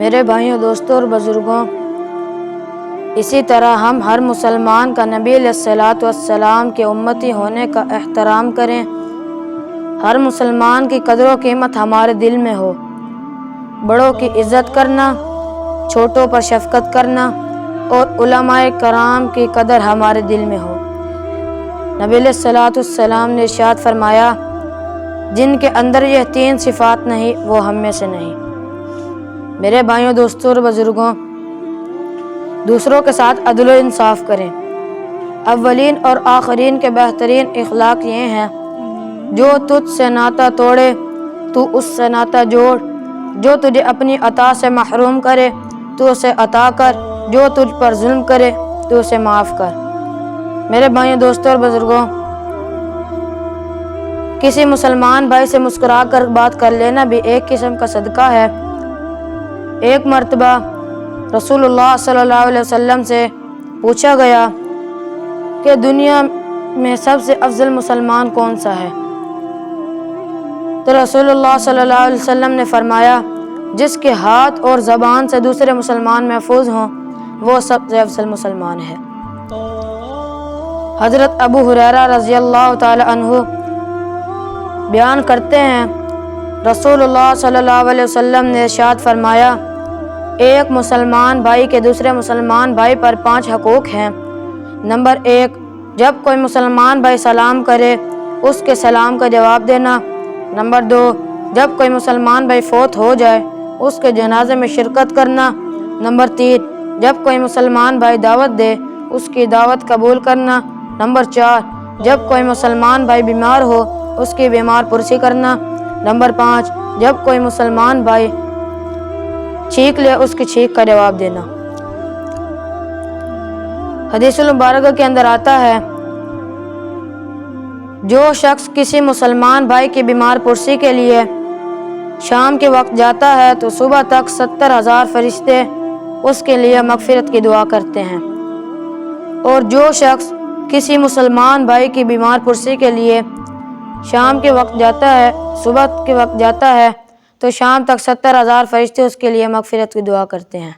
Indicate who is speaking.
Speaker 1: میرے بھائیوں، دوستوں اور بزرگوں، اسی طرح ہم ہر مسلمان کا نبی علیہ الصلوۃ والسلام کے امتی ہونے کا احترام کریں۔ ہر مسلمان کی قدر و قیمت ہمارے دل میں ہو۔ بڑوں کی عزت کرنا، چھوٹوں پر شفقت کرنا اور علماء کرام کی قدر ہمارے دل میں ہو۔ نبی علیہ الصلوۃ والسلام نے ارشاد فرمایا، جن کے اندر یہ 3 صفات نہیں وہ ہم میں سے نہیں۔ میرے بھائیوں، دوستوں اور بزرگوں، دوسروں کے ساتھ عدل و انصاف کریں۔ اولین اور آخرین کے بہترین اخلاق یہ ہیں، جو تجھ سے ناتا توڑے تو اس سے ناتا جوڑ، جو تجھے اپنی عطا سے محروم کرے تو اسے عطا کر، جو تجھ پر ظلم کرے تو اسے معاف کر۔ میرے بھائیوں، دوستوں اور بزرگوں، کسی مسلمان بھائی سے مسکرا کر بات کر لینا بھی ایک قسم کا صدقہ ہے۔ ایک مرتبہ رسول اللہ صلی اللہ علیہ وسلم سے پوچھا گیا کہ دنیا میں سب سے افضل مسلمان کون سا ہے؟ تو رسول اللہ صلی اللہ علیہ وسلم نے فرمایا، جس کے ہاتھ اور زبان سے دوسرے مسلمان محفوظ ہوں وہ سب سے افضل مسلمان ہے۔ حضرت ابو ہریرہ رضی اللہ تعالی عنہ بیان کرتے ہیں، رسول اللہ صلی اللہ علیہ وسلم نے ارشاد فرمایا، ایک مسلمان بھائی کے دوسرے مسلمان بھائی پر 5 حقوق ہیں۔ نمبر 1، جب کوئی مسلمان بھائی سلام کرے اس کے سلام کا جواب دینا۔ نمبر 2، جب کوئی مسلمان بھائی فوت ہو جائے اس کے جنازے میں شرکت کرنا۔ نمبر 3، جب کوئی مسلمان بھائی دعوت دے اس کی دعوت قبول کرنا۔ نمبر 4، جب کوئی مسلمان بھائی بیمار ہو اس کی بیمار پرسی کرنا۔ نمبر 5، جب کوئی مسلمان بھائی چھینک لے اس کی چھینک کا جواب دینا۔ حدیث المبارکہ کے اندر آتا ہے، جو شخص کسی مسلمان بھائی کی بیمار پرسی کے لیے شام کے وقت جاتا ہے تو صبح تک 70,000 فرشتے اس کے لیے مغفرت کی دعا کرتے ہیں، اور جو شخص کسی مسلمان بھائی کی بیمار پرسی کے لیے شام کے وقت جاتا ہے، صبح کے وقت جاتا ہے تو شام تک 70,000 فرشتے اس کے لیے مغفرت کی دعا کرتے ہیں۔